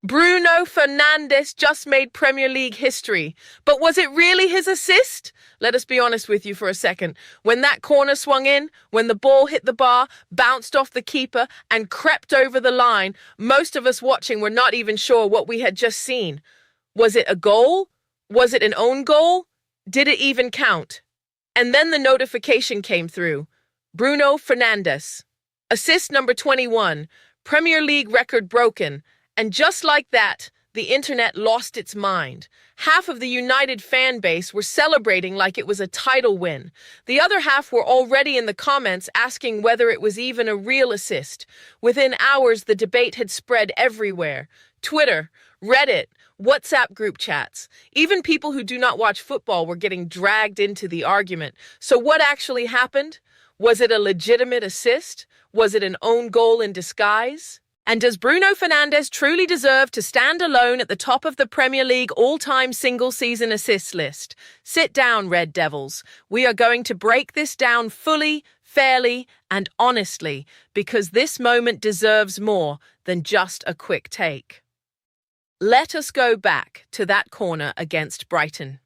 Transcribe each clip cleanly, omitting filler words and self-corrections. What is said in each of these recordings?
Bruno Fernandes just made Premier League history. But was it really his assist? Let us be honest with you for a second. When that corner swung in, when the ball hit the bar, bounced off the keeper, and crept over the line, most of us watching were not even sure what we had just seen. Was it a goal? Was it an own goal? Did it even count? And then the notification came through. Bruno Fernandes. Assist number 21. Premier League record broken. And just like that, the internet lost its mind. Half of the United fan base were celebrating like it was a title win. The other half were already in the comments asking whether it was even a real assist. Within hours, the debate had spread everywhere. Twitter, Reddit, WhatsApp group chats. Even people who do not watch football were getting dragged into the argument. So what actually happened? Was it a legitimate assist? Was it an own goal in disguise? And does Bruno Fernandes truly deserve to stand alone at the top of the Premier League all-time single-season assist list? Sit down, Red Devils. We are going to break this down fully, fairly, and honestly, because this moment deserves more than just a quick take. Let us go back to that corner against Brighton.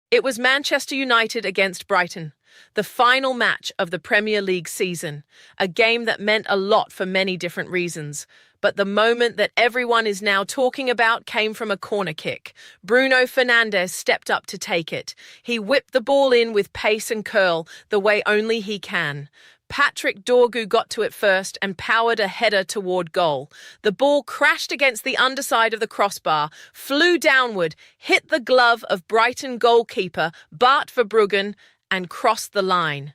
It was Manchester United against Brighton, the final match of the Premier League season, a game that meant a lot for many different reasons. But the moment that everyone is now talking about came from a corner kick. Bruno Fernandes stepped up to take it. He whipped the ball in with pace and curl, the way only he can. Patrick Dorgu got to it first and powered a header toward goal. The ball crashed against the underside of the crossbar, flew downward, hit the glove of Brighton goalkeeper Bart Verbruggen, and crossed the line.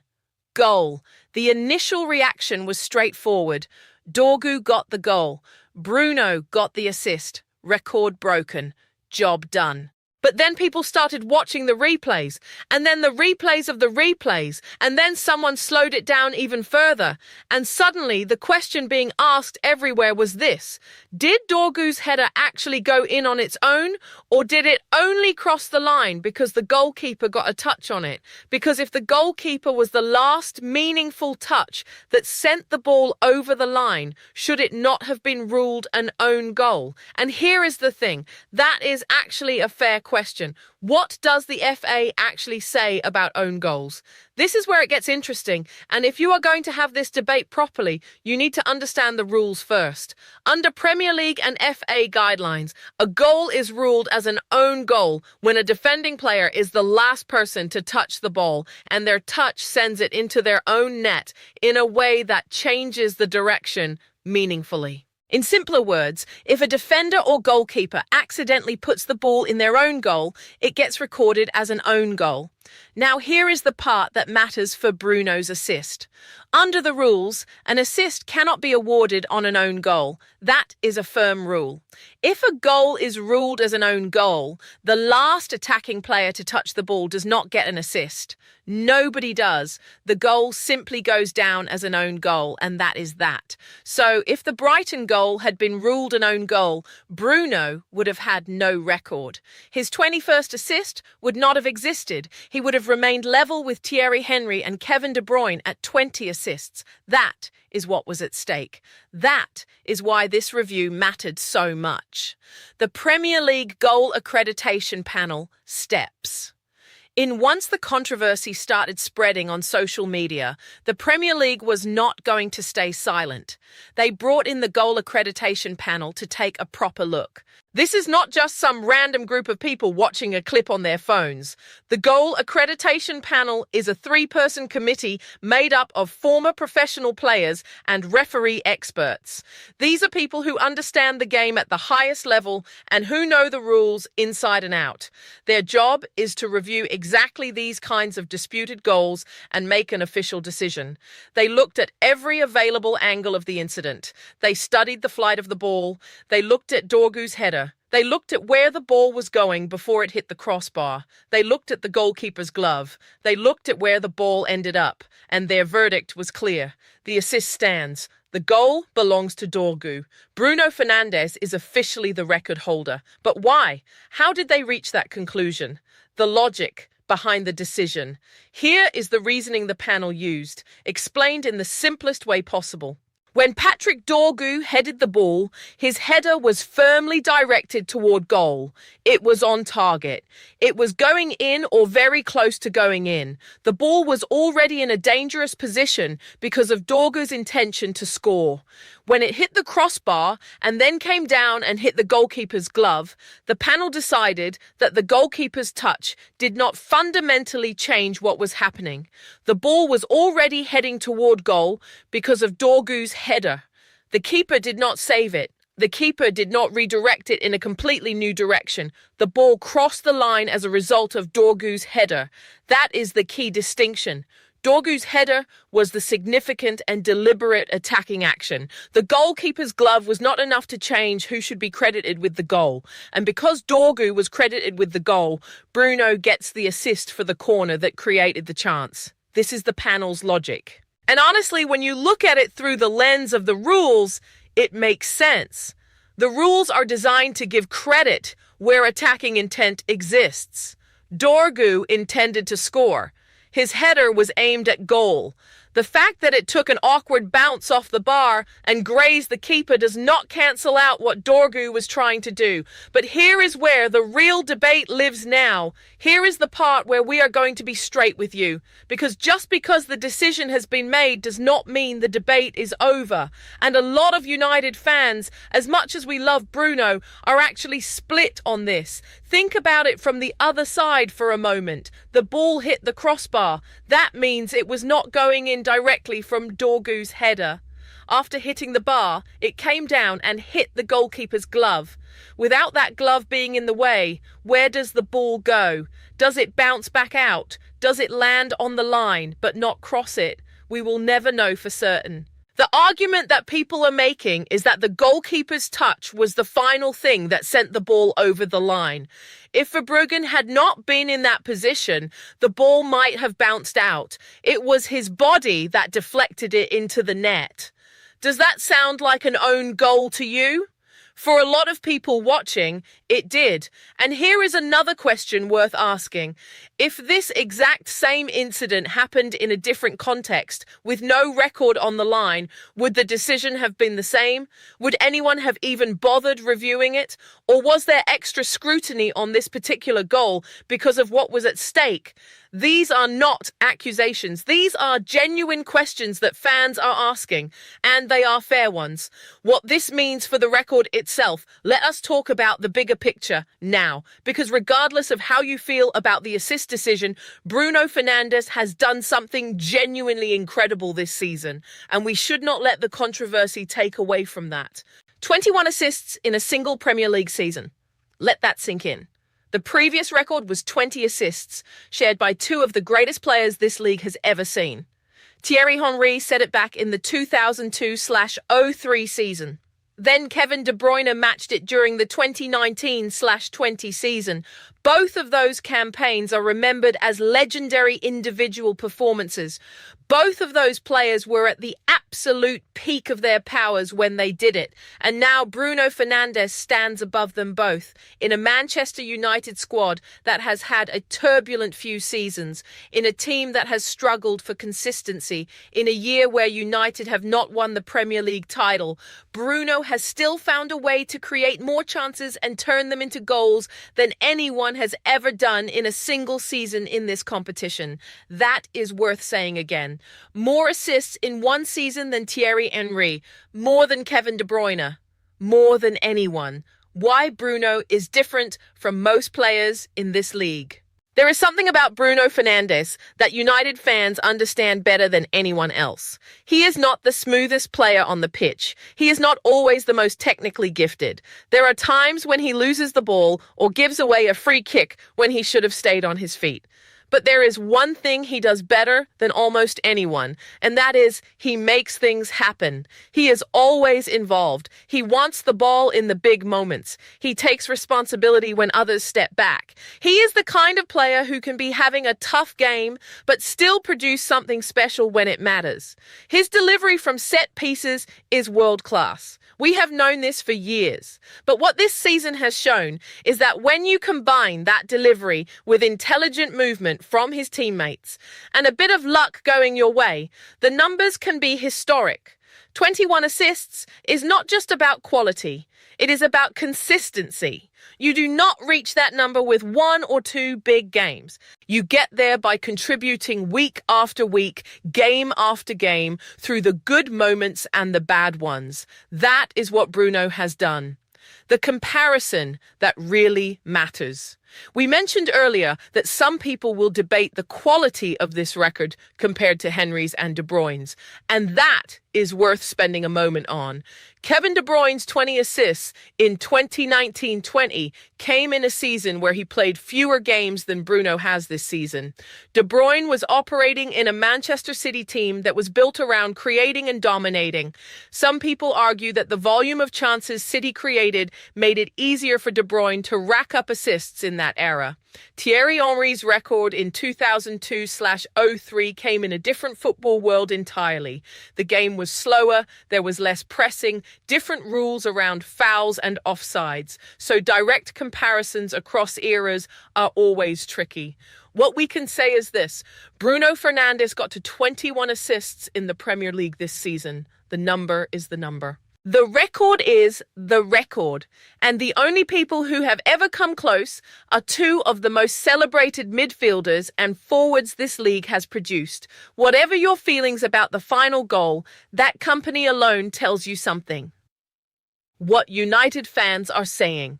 Goal. The initial reaction was straightforward. Dorgu got the goal. Bruno got the assist. Record broken. Job done. But then people started watching the replays, and then the replays of the replays, and then someone slowed it down even further. And suddenly, the question being asked everywhere was this: did Dorgu's header actually go in on its own, or did it only cross the line because the goalkeeper got a touch on it? Because if the goalkeeper was the last meaningful touch that sent the ball over the line, should it not have been ruled an own goal? And here is the thing, that is actually a fair question. What does the FA actually say about own goals? This is where it gets interesting, and if you are going to have this debate properly, you need to understand the rules first. Under Premier League and FA guidelines, a goal is ruled as an own goal when a defending player is the last person to touch the ball, and their touch sends it into their own net in a way that changes the direction meaningfully. In simpler words, if a defender or goalkeeper accidentally puts the ball in their own goal, it gets recorded as an own goal. Now here is the part that matters for Bruno's assist. Under the rules, an assist cannot be awarded on an own goal. That is a firm rule. If a goal is ruled as an own goal, the last attacking player to touch the ball does not get an assist. Nobody does. The goal simply goes down as an own goal, and that is that. So if the Brighton goal had been ruled an own goal, Bruno would have had no record. His 21st assist would not have existed. He would have remained level with Thierry Henry and Kevin De Bruyne at 20 assists. That is what was at stake. That is why this review mattered so much. The Premier League Goal Accreditation Panel steps. Once the controversy started spreading on social media, the Premier League was not going to stay silent. They brought in the Goal Accreditation Panel to take a proper look. This is not just some random group of people watching a clip on their phones. The Goal Accreditation Panel is a 3-person committee made up of former professional players and referee experts. These are people who understand the game at the highest level and who know the rules inside and out. Their job is to review exactly these kinds of disputed goals and make an official decision. They looked at every available angle of the incident. They studied the flight of the ball. They looked at Dorgu's header. They looked at where the ball was going before it hit the crossbar. They looked at the goalkeeper's glove. They looked at where the ball ended up, and their verdict was clear. The assist stands. The goal belongs to Dorgu. Bruno Fernandes is officially the record holder. But why? How did they reach that conclusion? The logic behind the decision. Here is the reasoning the panel used, explained in the simplest way possible. When Patrick Dorgu headed the ball, his header was firmly directed toward goal. It was on target. It was going in or very close to going in. The ball was already in a dangerous position because of Dorgu's intention to score. When it hit the crossbar and then came down and hit the goalkeeper's glove, the panel decided that the goalkeeper's touch did not fundamentally change what was happening. The ball was already heading toward goal because of Dorgu's header. The keeper did not save it. The keeper did not redirect it in a completely new direction. The ball crossed the line as a result of Dorgu's header. That is the key distinction. Dorgu's header was the significant and deliberate attacking action. The goalkeeper's glove was not enough to change who should be credited with the goal. And because Dorgu was credited with the goal, Bruno gets the assist for the corner that created the chance. This is the panel's logic. And honestly, when you look at it through the lens of the rules, it makes sense. The rules are designed to give credit where attacking intent exists. Dorgu intended to score. His header was aimed at goal. The fact that it took an awkward bounce off the bar and grazed the keeper does not cancel out what Dorgu was trying to do. But here is where the real debate lives now. Here is the part where we are going to be straight with you. Because just because the decision has been made does not mean the debate is over. And a lot of United fans, as much as we love Bruno, are actually split on this. Think about it from the other side for a moment. The ball hit the crossbar. That means it was not going in directly from Dorgu's header. After hitting the bar, it came down and hit the goalkeeper's glove. Without that glove being in the way, where does the ball go? Does it bounce back out? Does it land on the line but not cross it? We will never know for certain. The argument that people are making is that the goalkeeper's touch was the final thing that sent the ball over the line. If Verbruggen had not been in that position, the ball might have bounced out. It was his body that deflected it into the net. Does that sound like an own goal to you? For a lot of people watching, it did. And here is another question worth asking. If this exact same incident happened in a different context, with no record on the line, would the decision have been the same? Would anyone have even bothered reviewing it? Or was there extra scrutiny on this particular goal because of what was at stake? These are not accusations. These are genuine questions that fans are asking, and they are fair ones. What this means for the record itself, let us talk about the bigger picture now, because regardless of how you feel about the assist decision, Bruno Fernandes has done something genuinely incredible this season, and we should not let the controversy take away from that. 21 assists in a single Premier League season. Let that sink in. The previous record was 20 assists, shared by two of the greatest players this league has ever seen. Thierry Henry set it back in the 2002/03 season. Then Kevin De Bruyne matched it during the 2019/20 season. Both of those campaigns are remembered as legendary individual performances. Both of those players were at the absolute peak of their powers when they did it. And now Bruno Fernandes stands above them both in a Manchester United squad that has had a turbulent few seasons, in a team that has struggled for consistency, in a year where United have not won the Premier League title. Bruno has still found a way to create more chances and turn them into goals than anyone has ever done in a single season in this competition. That is worth saying again. More assists in one season than Thierry Henry, more than Kevin De Bruyne, more than anyone. Why Bruno is different from most players in this league. There is something about Bruno Fernandes that United fans understand better than anyone else. He is not the smoothest player on the pitch. He is not always the most technically gifted. There are times when he loses the ball or gives away a free kick when he should have stayed on his feet. But there is one thing he does better than almost anyone, and that is he makes things happen. He is always involved. He wants the ball in the big moments. He takes responsibility when others step back. He is the kind of player who can be having a tough game, but still produce something special when it matters. His delivery from set pieces is world class. We have known this for years. But what this season has shown is that when you combine that delivery with intelligent movement from his teammates and a bit of luck going your way, the numbers can be historic. 21 assists is not just about quality, it is about consistency. You do not reach that number with one or two big games. You get there by contributing week after week, game after game, through the good moments and the bad ones. That is what Bruno has done. The comparison that really matters. We mentioned earlier that some people will debate the quality of this record compared to Henry's and De Bruyne's, and that is worth spending a moment on. Kevin De Bruyne's 20 assists in 2019-20 came in a season where he played fewer games than Bruno has this season. De Bruyne was operating in a Manchester City team that was built around creating and dominating. Some people argue that the volume of chances City created made it easier for De Bruyne to rack up assists in that era. Thierry Henry's record in 2002/03 came in a different football world entirely. The game was slower, there was less pressing, different rules around fouls and offsides, so direct comparisons across eras are always tricky. What we can say is this: Bruno Fernandes got to 21 assists in the Premier League this season. The number is the number. The record is the record, and the only people who have ever come close are two of the most celebrated midfielders and forwards this league has produced. Whatever your feelings about the final goal, that company alone tells you something. What United fans are saying.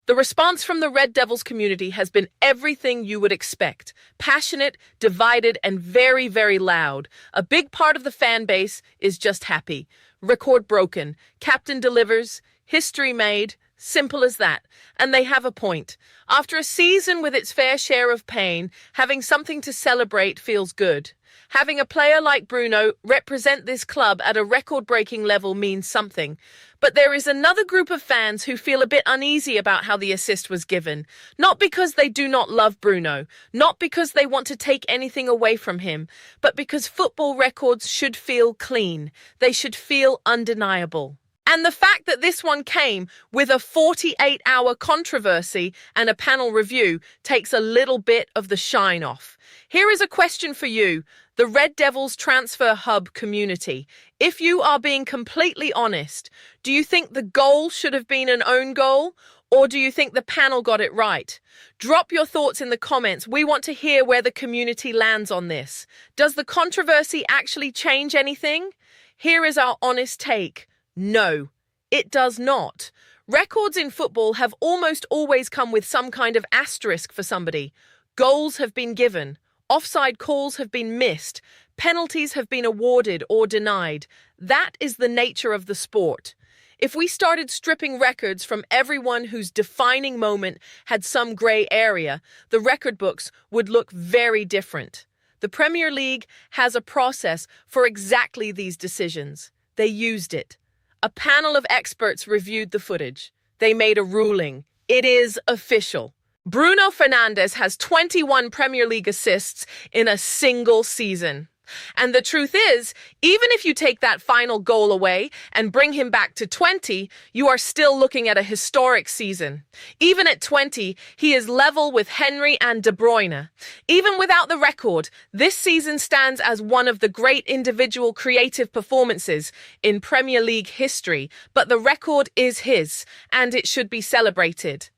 The response from the Red Devils community has been everything you would expect. Passionate, divided, and very, very loud. A big part of the fan base is just happy. Record broken. Captain delivers. History made. Simple as that. And they have a point. After a season with its fair share of pain, having something to celebrate feels good. Having a player like Bruno represent this club at a record-breaking level means something. But there is another group of fans who feel a bit uneasy about how the assist was given. Not because they do not love Bruno, not because they want to take anything away from him, but because football records should feel clean. They should feel undeniable. And the fact that this one came with a 48-hour controversy and a panel review takes a little bit of the shine off. Here is a question for you, the Red Devils Transfer Hub community. If you are being completely honest, do you think the goal should have been an own goal? Or do you think the panel got it right? Drop your thoughts in the comments. We want to hear where the community lands on this. Does the controversy actually change anything? Here is our honest take. No, it does not. Records in football have almost always come with some kind of asterisk for somebody. Goals have been given. Offside calls have been missed. Penalties have been awarded or denied. That is the nature of the sport. If we started stripping records from everyone whose defining moment had some grey area, the record books would look very different. The Premier League has a process for exactly these decisions. They used it. A panel of experts reviewed the footage. They made a ruling. It is official. Bruno Fernandes has 21 Premier League assists in a single season. And the truth is, even if you take that final goal away and bring him back to 20, you are still looking at a historic season. Even at 20, he is level with Henry and De Bruyne. Even without the record, this season stands as one of the great individual creative performances in Premier League history, but the record is his, and it should be celebrated.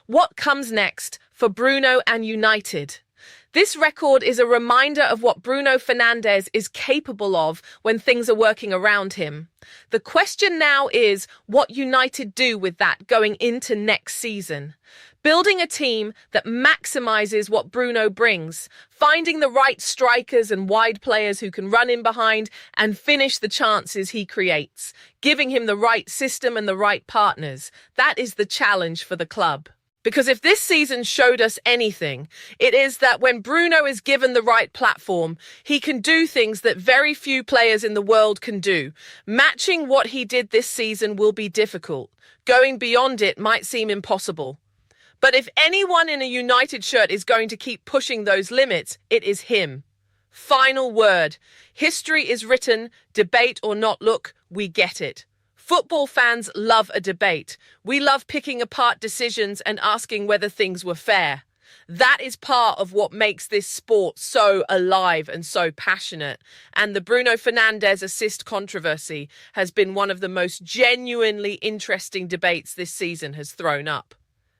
What comes next for Bruno and United? This record is a reminder of what Bruno Fernandes is capable of when things are working around him. The question now is what United do with that going into next season. Building a team that maximizes what Bruno brings, finding the right strikers and wide players who can run in behind and finish the chances he creates, giving him the right system and the right partners. That is the challenge for the club. Because if this season showed us anything, it is that when Bruno is given the right platform, he can do things that very few players in the world can do. Matching what he did this season will be difficult. Going beyond it might seem impossible. But if anyone in a United shirt is going to keep pushing those limits, it is him. Final word. History is written, debate or not look, we get it. Football fans love a debate. We love picking apart decisions and asking whether things were fair. That is part of what makes this sport so alive and so passionate. And the Bruno Fernandes assist controversy has been one of the most genuinely interesting debates this season has thrown up.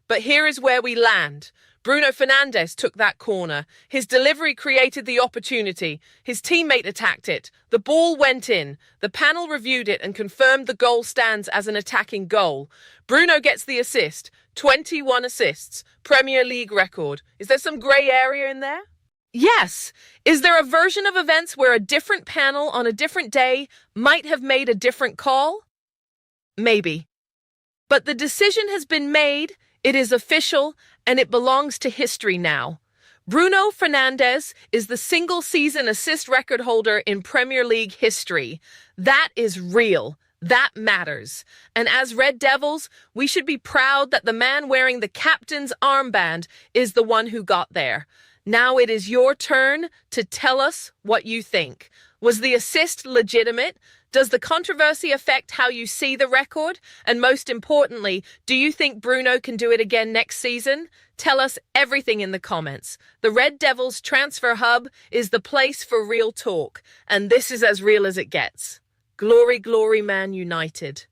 But here is where we land. Bruno Fernandes took that corner. His delivery created the opportunity. His teammate attacked it. The ball went in. The panel reviewed it and confirmed the goal stands as an attacking goal. Bruno gets the assist. 21 assists. Premier League record. Is there some grey area in there? Yes. Is there a version of events where a different panel on a different day might have made a different call? Maybe. But the decision has been made. It is official, and it belongs to history now. Bruno Fernandes is the single-season assist record holder in Premier League history. That is real. That matters. And as Red Devils, we should be proud that the man wearing the captain's armband is the one who got there. Now it is your turn to tell us what you think. Was the assist legitimate? Does the controversy affect how you see the record? And most importantly, do you think Bruno can do it again next season? Tell us everything in the comments. The Red Devils Transfer Hub is the place for real talk, and this is as real as it gets. Glory, glory, Man United.